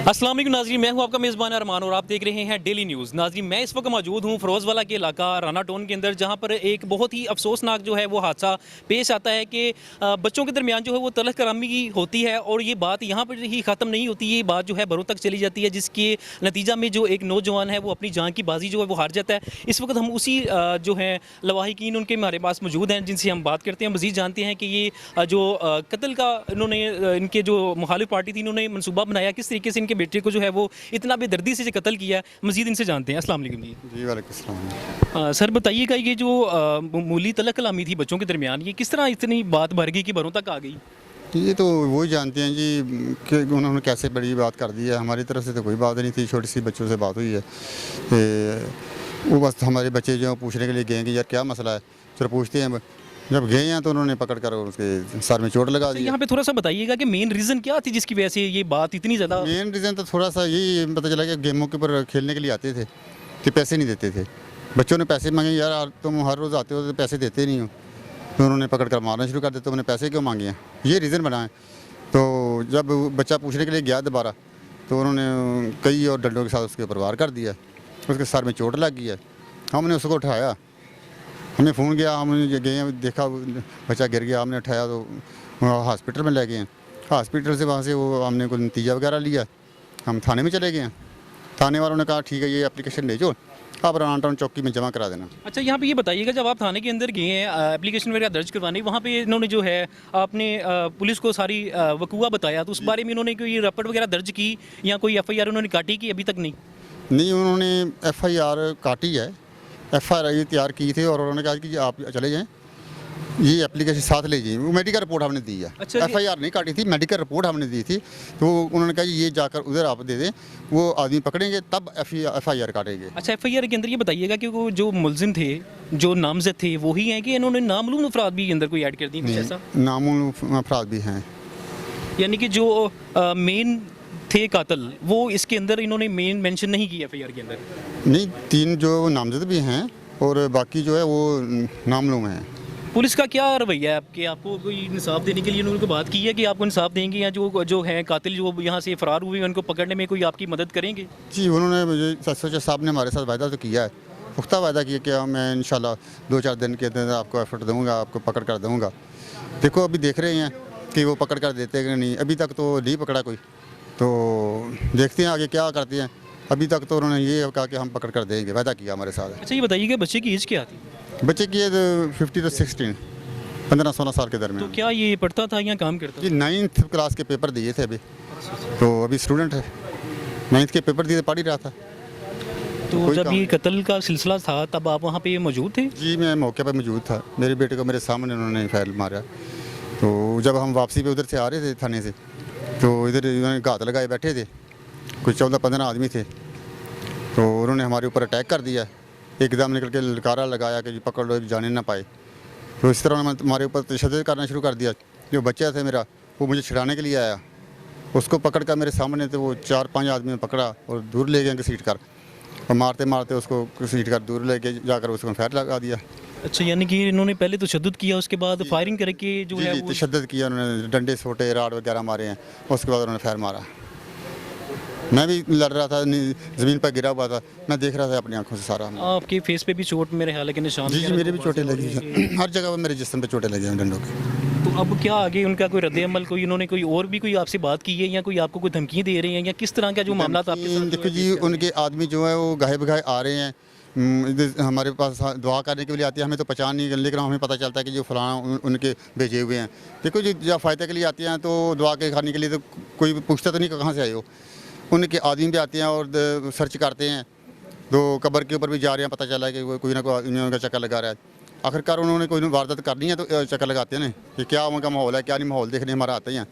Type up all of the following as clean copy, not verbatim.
अस्सलाम वालेकुम नाज़रीन, मैं हूं आपका मेज़बान अरमान और आप देख रहे हैं डेली न्यूज़। नाज़रीन, मैं इस वक्त मौजूद हूं फ़िरोज़वाला के इलाका राना टाउन के अंदर, जहां पर एक बहुत ही अफसोसनाक जो है वो हादसा पेश आता है कि बच्चों के दरमियान जो है वो तलख़ करामी होती है और ये बात यहां पर ही ख़त्म नहीं होती, ये बात जो है बरों तक चली जाती है, जिसके नतीजा में जो एक नौजवान है वो अपनी जान की बाजी जो है वो हार जाता है। इस वक्त हम उसी जो है लवाहिकीन उनके हमारे पास मौजूद हैं, जिनसे हम बात करते हैं, मज़ीद जानते हैं कि ये जो कत्ल का इन्होंने इनके जो मुखालिफ पार्टी थी इन्होंने मनसूबा बनाया, किस तरीके से इनके बेटे को जो है वो इतना बेदर्दी से कत्ल किया है। मज़ीद इनसे जानते हैं। अस्सलाम वालेकुम जी। जी वालेकुम सलाम। सर बताइएगा, ये जो मामूली तलख़ कलामी थी बच्चों के दरमियान, ये किस तरह इतनी बात भर गई कि बरों तक आ गई? ये तो वही जानते हैं जी कि उन्होंने कैसे बड़ी बात कर दी है। हमारी तरफ से तो कोई बात नहीं थी, छोटी सी बच्चों से बात हुई है। वो बस हमारे बच्चे जो पूछने के लिए गए कि यार क्या मसला है, चलो पूछते हैं। जब गए हैं तो उन्होंने पकड़ कर उसके सर में चोट लगा दी। यहाँ पे थोड़ा सा बताइएगा कि मेन रीज़न क्या थी जिसकी वजह से ये बात इतनी ज़्यादा? मेन रीज़न तो थोड़ा सा यही पता चला कि गेमों के ऊपर खेलने के लिए आते थे तो पैसे नहीं देते थे। बच्चों ने पैसे मांगे, यार तुम हर रोज़ आते हो तो पैसे देते नहीं हो, तो उन्होंने पकड़ कर मारना शुरू कर दिया। तो उन्होंने पैसे क्यों मांगे हैं, ये रीज़न बना है। तो जब बच्चा पूछने के लिए गया दोबारा तो उन्होंने कई और डंडों के साथ उसके ऊपर वार कर दिया, उसके सर में चोट लग गई है। हमने उसको उठाया, हमें फ़ोन किया, हम गए, देखा बच्चा गिर गया, हमने उठाया तो हॉस्पिटल में ले गए हैं। हॉस्पिटल से वहाँ से वो हमने कोई नतीजा वगैरह लिया, हम थाने में चले गए हैं। थाने वालों ने कहा ठीक है, ये एप्लीकेशन ले जाओ, आप राना टाउन चौकी में जमा करा देना। अच्छा, यहाँ पे ये बताइएगा, जब आप थाने के अंदर गए हैं एप्लीकेशन वगैरह दर्ज करवाने, वहाँ पे इन्होंने जो है आपने पुलिस को सारी वकूआ बताया, तो उस बारे में इन्होंने कोई रपट वगैरह दर्ज की या कोई एफआईआर उन्होंने काटी कि अभी तक नहीं? नहीं, उन्होंने एफआईआर काटी है, एफआईआर तैयार की थी और उन्होंने कहा कि आप चले जाएँ, ये एप्लीकेशन साथ ले जाइए। वो मेडिकल रिपोर्ट हमने दी है। अच्छा, एफआईआर नहीं काटी थी, मेडिकल रिपोर्ट हमने दी थी। तो उन्होंने कहा ये जाकर उधर आप दे दें, वो आदमी पकड़ेंगे तब एफआईआर काटेंगे। अच्छा, एफआईआर के अंदर ये बताइएगा कि वो जो मुलजिम थे, जो नामजद थे, वही हैं कि इन्होंने नामालूम अफराद भी अंदर कोई ऐड कर दी कुछ ऐसा? नामुल अफराद भी हैं, यानी कि जो मेन थे कातिल, वो इसके अंदर इन्होंने मेन मेंशन नहीं की एफआईआर के अंदर? नहीं, 3 जो नामजद भी हैं और बाकी जो है वो नामालूम हैं। पुलिस का क्या रवैया है आपके? आपको कोई इंसाफ देने के लिए उन्होंने बात की है कि आपको इंसाफ देंगे, या जो हैं कातिल जो यहाँ से फरार हुए हैं उनको पकड़ने में कोई आपकी मदद करेंगे? जी, उन्होंने मुझे सच साहब ने हमारे साथ वायदा तो किया है, पुख्ता वायदा किया कि मैं इंशाल्लाह 2-4 दिन के अंदर आपको एफर्ट दूँगा, आपको पकड़ कर दूँगा। देखो अभी देख रहे हैं कि वो पकड़ कर देते हैं कि नहीं, अभी तक तो नहीं पकड़ा कोई, तो देखते हैं आगे क्या करते हैं। अभी तक तो उन्होंने ये कहा कि हम पकड़ कर देंगे, वायदा किया हमारे साथ। अच्छा, ये बताइए कि बच्चे की एज क्या थी? बच्चे की एज 50 to 16, 15-16 साल के तो दरमियान। क्या ये पढ़ता था या काम करता जी, 9th क्लास के पेपर दिए थे अभी, तो अभी स्टूडेंट है, 9th के पेपर दिए, पढ़ ही रहा था। था? तो कोई जब काम ये नहीं। कत्ल का सिलसिला था तब आप वहाँ पे मौजूद थे? जी, मैं मौके पर मौजूद था, मेरे बेटे को मेरे सामने उन्होंने फायर मारा। तो जब हम वापसी पे उधर से आ रहे थे थाने से, तो इधर उन्होंने घात लगाए बैठे थे, कुछ 14-15 आदमी थे, तो उन्होंने हमारे ऊपर अटैक कर दिया। एकदम निकल के ललकारा लगाया कि जी पकड़ लो, जाने ना पाए। तो इस तरह उन्होंने हमारे ऊपर तशद्दुद करना शुरू कर दिया। जो बच्चा था मेरा, वो मुझे छुड़ाने के लिए आया, उसको पकड़ कर मेरे सामने तो वो 4-5 आदमी पकड़ा और दूर ले गए घसीट कर, और मारते मारते उसको घसीट कर दूर ले के जाकर उसको फायर लगा दिया। अच्छा, यानी कि इन्होंने पहले तो तशद्दुद किया, उसके बाद फायरिंग करके जो जी है जी, वो... तशद्दुद किया उन्होंने, डंडे सोटे राड वगैरह मारे हैं, उसके बाद उन्होंने फायर मारा। मैं भी लड़ रहा था, ज़मीन पर गिरा हुआ था, मैं देख रहा था अपनी आंखों से सारा। आपके फेस पे भी चोट मेरे ख्याल है कि निशान जी जी, वगैरह मेरे तो भी चोटें वाज़ेह लगी हो रही हैं, हर जगह पर मेरे जिस्म पे चोटें लगी हैं डंडों की। तो अब क्या आगे उनका कोई रद्द-ए-अमल, कोई इन्होंने कोई और भी कोई आपसे बात की है या कोई आपको कोई धमकी दे रहे हैं, या किस तरह का जो मामला आपके साथ देखो जी, उनके आदमी जो है वो गाहे बगाहे आ रहे हैं, इधर हमारे पास दुआ करने के लिए आती है। हमें तो पहचान नहीं, लेकिन हमें पता चलता है कि जो फलाना उनके भेजे हुए हैं। देखो जी, जब फ़ायदे के लिए आते हैं तो दुआ के खाने के लिए तो कोई पूछता तो नहीं कहाँ से आए हो। उनके आदमी भी आते हैं और सर्च करते हैं, तो कब्र के ऊपर भी जा रहे हैं, पता चला है कि कोई ना कोई उनका चक्कर लगा रहा है। आखिरकार उन्होंने कोई वारदात करनी है तो चक्कर लगाते हैं ना कि क्या उनका माहौल है, क्या नहीं माहौल देखने हमारा आते हैं।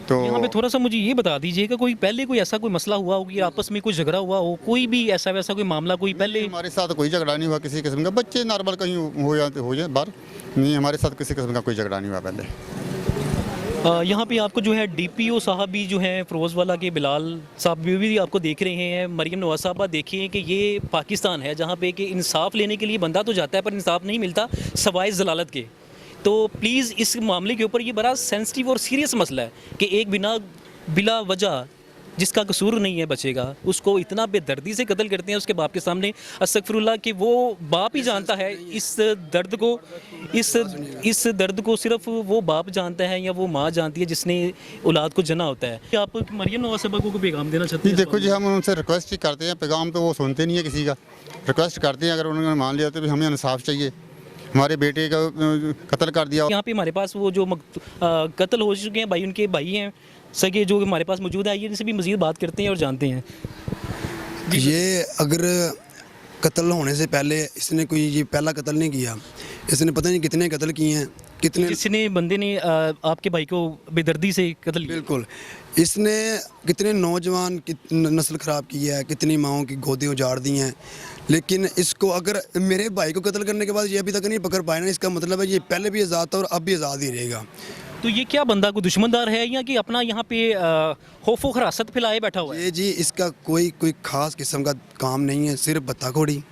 तो यहाँ पे थोड़ा सा मुझे ये बता दीजिएगा, कोई पहले कोई ऐसा कोई मसला हुआ हो कि आपस में कोई झगड़ा हुआ हो, कोई भी ऐसा वैसा कोई मामला कोई पहले? हमारे साथ कोई झगड़ा नहीं हुआ किसी किस्म का, बच्चे नॉर्मल कहीं हो जाए बाहर, नहीं हमारे साथ किसी किस्म का कोई झगड़ा नहीं हुआ पहले। यहाँ पे आपको जो है डीपीओ साहब भी जो हैं फ़िरोज़वाला के, बिलाल साहब भी आपको देख रहे हैं। मरीम नवाज़ साहबा, देखिए कि ये पाकिस्तान है जहाँ पे कि इंसाफ लेने के लिए बंदा तो जाता है पर इंसाफ नहीं मिलता सवाए ज़लालत के। तो प्लीज़ इस मामले के ऊपर, ये बड़ा सेंसिटिव और सीरियस मसला है कि एक बिला वजह जिसका कसूर नहीं है बचेगा, उसको इतना बेदर्दी से कत्ल करते हैं उसके बाप के सामने। अस्तगफिरुल्लाह कि वो बाप ही जानता है इस दर्द को, इस दर्द को सिर्फ वो बाप जानता है या वो माँ जानती है जिसने औलाद को जना होता है। क्या आप मरियम नवाज साहबा को पैगाम देना चाहते जी हैं? देखो जी, हम उनसे रिक्वेस्ट ही करते हैं, पैगाम तो वो सुनते नहीं है किसी का। रिक्वेस्ट करते हैं, अगर उन्होंने मान लिया तो भी हमें इंसाफ चाहिए। हमारे बेटे का कत्ल कर दिया। यहाँ पे हमारे पास वो जो कत्ल हो चुके हैं भाई, उनके भाई हैं सगे जो हमारे पास मौजूद है, आइए इनसे भी मज़ीद बात करते हैं और जानते हैं। ये अगर कत्ल होने से पहले इसने कोई ये पहला कत्ल नहीं किया, इसने पता नहीं कितने कत्ल किए हैं, कितने जिसने बंदे ने आपके भाई को बेदर्दी से कत्ल किया। बिल्कुल, इसने कितने नौजवान की नस्ल ख़राब की है, कितनी माओं की गोदी उजाड़ दी हैं। लेकिन इसको अगर मेरे भाई को कत्ल करने के बाद ये अभी तक नहीं पकड़ पाए ना, इसका मतलब है ये पहले भी आज़ाद था और अब भी आज़ाद ही रहेगा। तो ये क्या बंदा को दुश्मनदार है या कि अपना यहाँ पे खौफ व खरासत फैलाए बैठा हुआ है? ये जी इसका कोई ख़ास किस्म का काम नहीं है, सिर्फ बत्ताखोरी,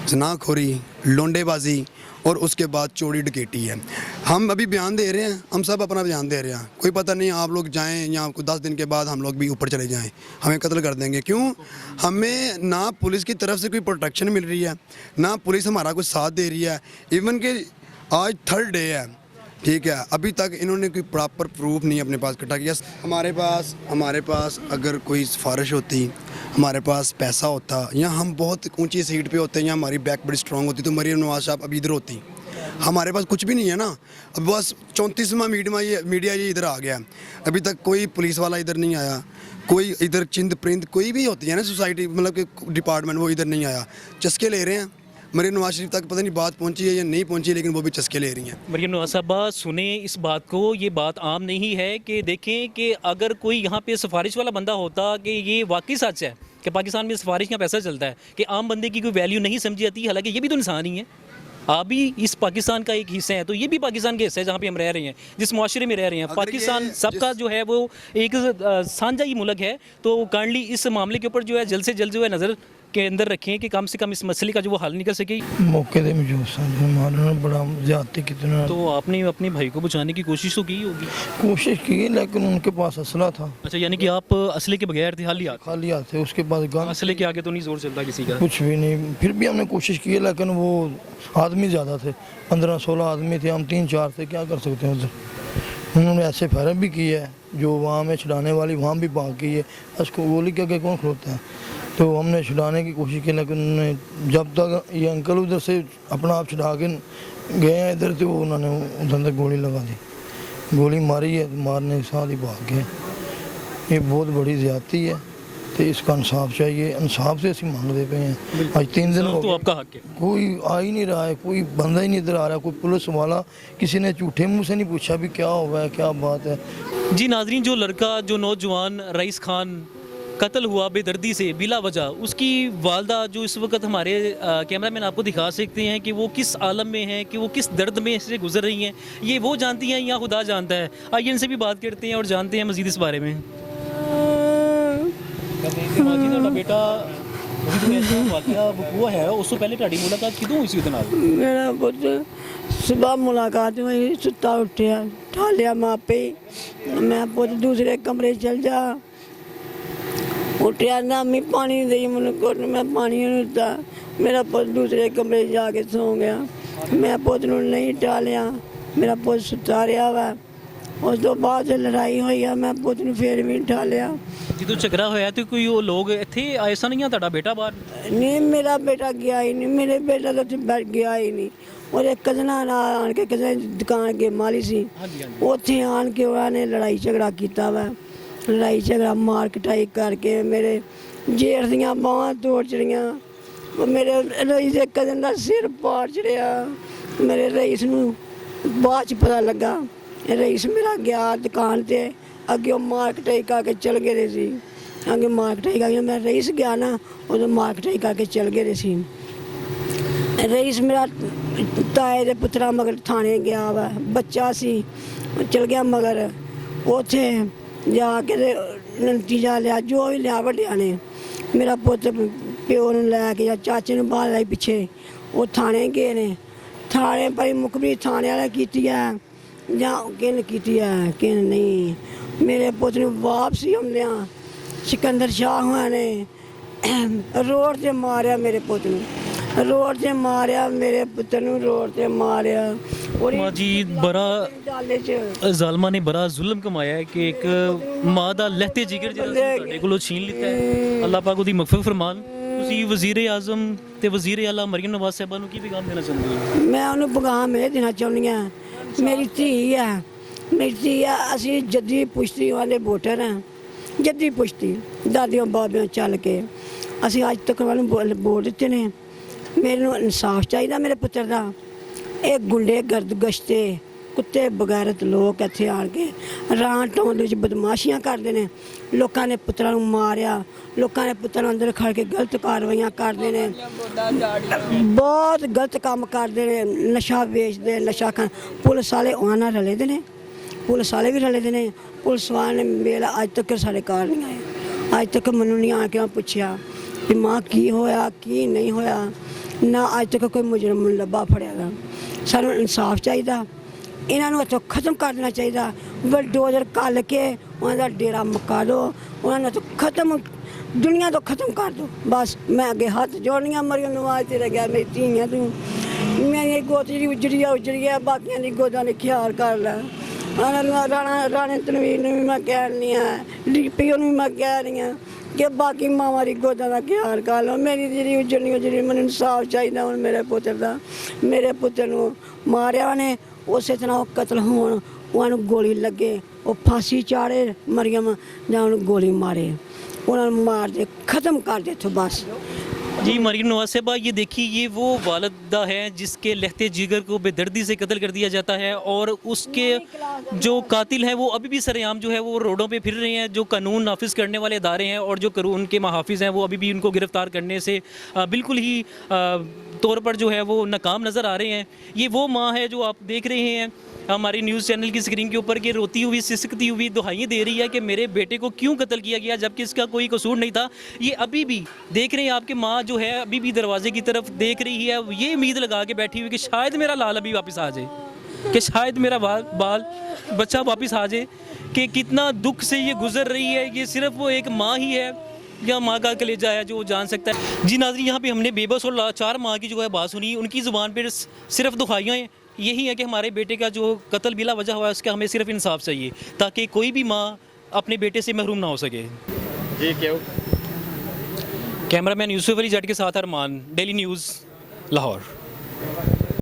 जनाखोरी, लोंडेबाजी और उसके बाद चोरी डकैती है। हम अभी बयान दे रहे हैं, हम सब अपना बयान दे रहे हैं, कोई पता नहीं आप लोग जाएं या आपको 10 दिन के बाद हम लोग भी ऊपर चले जाएं, हमें कत्ल कर देंगे। क्यों? हमें ना पुलिस की तरफ से कोई प्रोटेक्शन मिल रही है, ना पुलिस हमारा कोई साथ दे रही है। इवन कि आज 3rd डे है, ठीक है, अभी तक इन्होंने कोई प्रॉपर प्रूफ नहीं अपने पास इकट्ठा किया। हमारे पास अगर कोई सिफारिश होती, हमारे पास पैसा होता या हम बहुत ऊंची सीट पे होते या हमारी बैक बड़ी स्ट्रांग होती तो मरियम नवाज साहब अभी इधर होती। हमारे पास कुछ भी नहीं है ना, अब बस 34वां मीडिया ये इधर आ गया। अभी तक कोई पुलिस वाला इधर नहीं आया, कोई इधर चिंद परिंद कोई भी होती है ना सोसाइटी, मतलब कि डिपार्टमेंट, वो इधर नहीं आया। चस्के ले रहे हैं। मरियम नवाज शरीफ तक पता नहीं बात पहुंची है या नहीं पहुंची, लेकिन वो भी चस्के ले रही हैं। मरियम नवाज साहबा सुने इस बात को, ये बात आम नहीं है कि देखें कि अगर कोई यहाँ पे सिफारिश वाला बंदा होता कि ये वाकई सच है कि पाकिस्तान में सिफारिश का पैसा चलता है कि आम बंदे की कोई वैल्यू नहीं समझी जाती, हालांकि ये भी तो इंसान ही है, आप भी इस पाकिस्तान का एक हिस्सा है, तो ये भी पाकिस्तान के हिस्सा है जहाँ पे हम रह रहे हैं, जिस मुआशरे में रह रहे हैं। पाकिस्तान सबका जो है वो एक साझा ही मुल्क है। तो काइंडली इस मामले के ऊपर जो है जल्द से जल्द जो है नज़र के अंदर रखें कि कम से कम इस मसले का जो वो हल निकल सके। मौके दे मौजूद सन, मारना बड़ा ज्यादती कितना। तो आपने अपने भाई को बचाने की कोशिश तो की होगी? कोशिश की, लेकिन उनके पास असला था। अच्छा, यानी कि आप असले के बगैर थे, खाली हाथ थे, उसके पास गन, असले के आगे तो नहीं जोर चलता किसी का। कुछ भी नहीं। फिर भी हमने कोशिश की, लेकिन वो आदमी ज़्यादा थे, 15-16 आदमी थे, हम 3-4 थे, क्या कर सकते हैं उधर। उन्होंने ऐसे फायर भी की है, जो वहाँ में छुड़ाने वाली वहाँ भी भाग गई है, उसको गोली के आगे कौन खड़ोता है। तो हमने छुड़ाने की कोशिश की, लेकिन उन्होंने जब तक ये अंकल उधर से अपना आप छुड़ा के गए हैं इधर, तो उन्होंने उधर तक गोली लगा दी, गोली मारी है, मारने के साथ ही भाग गए। ये बहुत बड़ी ज़्यादती है, तो इसका इंसाफ चाहिए। इंसाफ से ਅਸੀਂ ਮੰਗਦੇ ਪਏ हैं। आज 3 दिन हो तो गए, आपका हक है। कोई आ ही नहीं रहा है, कोई बंदा ही नहीं इधर आ रहा, कोई पुलिस वाला किसी ने झूठे मुंह से नहीं पूछा भी क्या हुआ है, क्या बात है। जी नाजरीन, जो लड़का, जो नौजवान रईस खान कत्ल हुआ बेदर्दी से बिला वजह, उसकी वालदा जो इस वक्त हमारे कैमरामैन आपको दिखा सकते हैं कि वो किस आलम में हैं, कि वो किस दर्द में से गुजर रही हैं, ये वो जानती हैं या खुदा जानता है। आइए इनसे भी बात करते हैं और जानते हैं मज़ीद इस बारे में। बेटा वाकया है, उससे पहले ਤੁਹਾਡੀ ਮੁਲਾਕਾਤ ਕਿਦੋਂ ਹੋਈ ਸੀ ਉਹਦੇ ਨਾਲ? मेरा पुत्र सुबह मुलाकात हुई, सुता उठा ठालिया मापे, मैं पुत्र दूसरे कमरे चल जा, उठा ना मैं पानी दे मैंने को, मैं पानी नहीं दिता, मेरा पुत्र दूसरे कमरे जाके सो गया। मैं पुत्र नहीं टालिया, मेरा पुत्र सुता रहा वा। उस तो बाद लड़ाई हुई है, मैं पुत्र ने फिर भी ठालिया। ਜਦੋਂ ਝਗੜਾ ਹੋਇਆ ਤੇ ਕੋਈ ਉਹ ਲੋਕ ਇੱਥੇ ਆਏ ਸਨ ਜਾਂ ਤੁਹਾਡਾ ਬੇਟਾ ਬਾਹਰ? नहीं मेरा बेटा गया ही नहीं, मेरे बेटा तो बैठ गया ही नहीं। और एक कजना नाल आन के कजने दुकान के माली सी, ਉੱਥੇ आन के उन्होंने लड़ाई झगड़ा किया वा। लड़ाई झगड़ा मार कटाई करके मेरे जेठ दियाँ बांह तोड़ चढ़ियाँ, मेरे रईस के कजन का सिर पाड़ चढ़िया। मेरे रईस नूं बाद च पता लगा, रईस मेरा गया दुकान ते, अगे मार कटाई करके चल गए सी। अगे मार कटाई करके मैं रईस गया ना, उदों मार कटाई करके चल गए सी। रईस मेरा ताए दे पुत्रा मगर थाने गया वा, बच्चा सी, चल गया मगर उथे जाके नतीजा लिया, जो भी लिया वड्डिया ने। मेरा पुत्र प्यो ने लैके या चाचे ने बाहर लाई पिछे, वो थाने गए ने। थाने पर मुखबरी थाने वाले की है या किन की है किन नहीं। मेरे पुत्र ने वापसी आਉਂਦਿਆਂ ਸਿਕੰਦਰ ਸ਼ਾਹ ਹੋਣਾ ਨੇ ਰੋਡ ਤੇ ਮਾਰਿਆ ਮੇਰੇ ਪੁੱਤ ਨੂੰ, ਰੋਡ ਤੇ ਮਾਰਿਆ ਮੇਰੇ ਪੁੱਤ ਨੂੰ, ਰੋਡ ਤੇ ਮਾਰਿਆ। ਔਰ ਮਾਂ ਜੀ ਬੜਾ ਡਾਲੇ ਚ ਜ਼ਾਲਮਾਂ ਨੇ ਬੜਾ ਜ਼ੁਲਮ ਕਮਾਇਆ ਹੈ ਕਿ ਇੱਕ ਮਾਂ ਦਾ ਲਹਿਤੇ ਜਿਗਰ ਜਿਹੜਾ ਸੀ ਤੁਹਾਡੇ ਕੋਲੋਂ ਛੀਨ ਲਿੱਤਾ ਹੈ। ਅੱਲਾਹ ਪਾਕ ਉਹਦੀ ਮਗਫਿਰਤ ਫਰਮਾਨ। ਤੁਸੀਂ ਵਜ਼ੀਰ ਆਜ਼ਮ ਤੇ ਵਜ਼ੀਰ ਆਲਾ ਮਰੀਮ ਨਵਾਜ਼ ਸਾਹਿਬਾਂ ਨੂੰ ਕੀ ਪੈਗਾਮ ਦੇਣਾ ਚਾਹੁੰਦੇ ਹੋ? ਮੈਂ ਉਹਨੂੰ ਪੈਗਾਮ ਇਹ ਦੇਣਾ ਚਾਹੁੰਦੀ ਹਾਂ, ਮੇਰੀ ਧੀ ਆ, ਮੇਰੀ ਧੀ ਆ, ਅਸੀਂ ਜੱਦੀ ਪੁਸ਼ਤੀ ਵਾਲੇ ਵੋਟਰ ਹਾਂ, ਜੱਦੀ ਪੁਸ਼ਤੀ ਦਾਦੀਆਂ ਬਾਬਿਆਂ ਚੱਲ ਕੇ ਅਸੀਂ ਅੱਜ ਤੱਕ ਉਹਨੂੰ ਵੋਟ ਦਿੱਤੇ ਨੇ। ਮੈਨੂੰ ਇਨਸਾਫ ਚਾਹੀਦਾ ਮੇਰੇ ਪੁੱਤਰ ਦਾ। ਇਹ ਗੁੰਡੇ ਗਰਦ ਗਸ਼ਤੇ ਕੁੱਤੇ ਬਗੈਰਤ ਲੋਕ ਇੱਥੇ ਆਣ ਕੇ ਰਾਂ ਟਾਉਣ ਦੇ ਵਿੱਚ ਬਦਮਾਸ਼ੀਆਂ ਕਰਦੇ ਨੇ। ਲੋਕਾਂ ਨੇ ਪੁੱਤਰਾਂ ਨੂੰ ਮਾਰਿਆ, ਲੋਕਾਂ ਨੇ ਪੁੱਤਰਾਂ ਨੂੰ ਅੰਦਰ ਖੜ ਕੇ ਗਲਤ ਕਾਰਵਾਈਆਂ ਕਰਦੇ ਨੇ, ਬਹੁਤ ਗਲਤ ਕੰਮ ਕਰਦੇ ਨੇ, ਨਸ਼ਾ ਵੇਚਦੇ, ਨਸ਼ਾ ਖਾਣ। ਪੁਲਿਸ ਵਾਲੇ ਉਹਨਾਂ ਨਾਲ ਰਲੇ ਦੇ ਨੇ, ਪੁਲਿਸ ਵਾਲੇ ਵੀ ਰਲੇ ਦੇ ਨੇ। ਪੁਲਿਸ ਵਾਲੇ ਨੇ ਮੇਰਾ ਅੱਜ ਤੱਕ ਸਾਡੇ ਘਰ ਨਹੀਂ ਆਏ, ਅੱਜ ਤੱਕ ਮੈਨੂੰ ਨਹੀਂ ਆ ਕੇ ਪੁੱਛਿਆ ਕਿ ਮਾਂ ਕੀ ਹੋਇਆ ਕੀ ਨਹੀਂ ਹੋਇਆ, ਨਾ ਅੱਜ ਤੱਕ ਕੋਈ ਮੁਜਰਮ ਲੱਭਾ ਫੜਿਆ ਗਾ। ਸਾਨੂੰ ਇਨਸਾਫ ਚਾਹੀਦਾ, ਇਹਨਾਂ ਨੂੰ ਇੱਥੋਂ ਖਤਮ ਕਰ ਦੇਣਾ ਚਾਹੀਦਾ। ਬਲਡੋਜ਼ਰ ਘੱਲ ਕੇ ਉਹਨਾਂ ਦਾ ਡੇਰਾ ਮੁਕਾ ਦਿਓ, ਉਹਨਾਂ ਨੂੰ ਇੱਥੋਂ ਖਤਮ ਦੁਨੀਆ ਤੋਂ ਖਤਮ ਕਰ ਦਿਓ। ਬਸ ਮੈਂ ਅੱਗੇ ਹੱਥ ਜੋੜਨੀਆਂ, ਮਰੀਮ ਨਵਾਜ਼ ਤੇਰੇ ਗਿਆ, ਮੇਰੀ ਧੀਆਂ ਤੂੰ, ਮੇਰੀ ਗੋਦ ਜਿਹੜੀ ਉਜੜੀ ਆ, ਬਾਕੀਆਂ ਦੀ ਗੋਦਾਂ ਦੇ ਖਿਆਲ ਕਰ ਲੈ। ਰਾਣੇ ਤਨਵੀਰ ਨੂੰ ਵੀ ਮੈਂ ਕਹਿਣੀ ਆ, ਡੀਪੀ ਨੂੰ ਵੀ ਮੈਂ ਕਹਿ ਰਹੀ ਹਾਂ ਕਿ ਬਾਕੀ ਮਾਵਾਂ ਦੀ ਗੋਦਾਂ ਦਾ ਖਿਆਲ ਕਰ ਲਓ। ਮੇਰੀ ਜਿਹੜੀ ਉਜੜੀ ਮੈਨੂੰ ਇਨਸਾਫ ਚਾਹੀਦਾ ਹੁਣ ਮੇਰੇ ਪੁੱਤਰ ਦਾ। ਮੇਰੇ ਪੁੱਤਰ ਨੂੰ ਮਾਰਿਆ ਉਹਨੇ, ਉਸੇ ਤਰ੍ਹਾਂ ਉਹ ਕਤਲ ਹੋਣ, ਉਹਨੂੰ ਗੋਲੀ ਲੱਗੇ, ਉਹ ਫਾਂਸੀ ਚਾੜੇ ਮਰੀਮ, ਜਾਂ ਉਹਨੂੰ ਗੋਲੀ ਮਾਰੇ, ਉਹਨਾਂ ਨੂੰ ਮਾਰ ਦੇ, ख़त्म कर दे तो बस। जी मरीम नवाज साहबा, ये देखिए ये वो वालिदा है जिसके लहते जिगर को बेदर्दी से कत्ल कर दिया जाता है और उसके जो कातिल हैं वो अभी भी सरेआम जो है वो रोडों पे फिर रहे हैं। जो कानून नाफिज करने वाले इदारे हैं और जो उनके महाफिज हैं वो अभी भी उनको गिरफ़्तार करने से बिल्कुल ही तौर पर जो है वो नाकाम नज़र आ रहे हैं। ये वो माँ है जो आप देख रहे हैं हमारी न्यूज़ चैनल की स्क्रीन के ऊपर कि रोती हुई सिसकती हुई दुहाइयाँ दे रही है कि मेरे बेटे को क्यों कत्ल किया गया जबकि इसका कोई कसूर नहीं था। ये अभी भी देख रहे हैं आपकी माँ जो है अभी भी दरवाजे की तरफ देख रही है, ये उम्मीद लगा के बैठी हुई कि शायद मेरा लाल अभी वापस आ जाए, कि शायद मेरा बाल बच्चा वापस आ जाए। कि कितना दुख से ये गुजर रही है, ये सिर्फ वो एक माँ ही है या माँ का कलेजा है जो जान सकता है। जी नाज़रीन, यहाँ पे हमने बेबस और लाचार माँ की जो है बात सुनी, उनकी ज़ुबान पर सिर्फ दुहाइयाँ यही है कि हमारे बेटे का जो कत्ल बिला वजह हुआ है उसका हमें सिर्फ इंसाफ चाहिए ताकि कोई भी माँ अपने बेटे से महरूम ना हो सके। जी क्यों? कैमरामैन यूसुफ अली जट के साथ अरमान, डेली न्यूज़, लाहौर।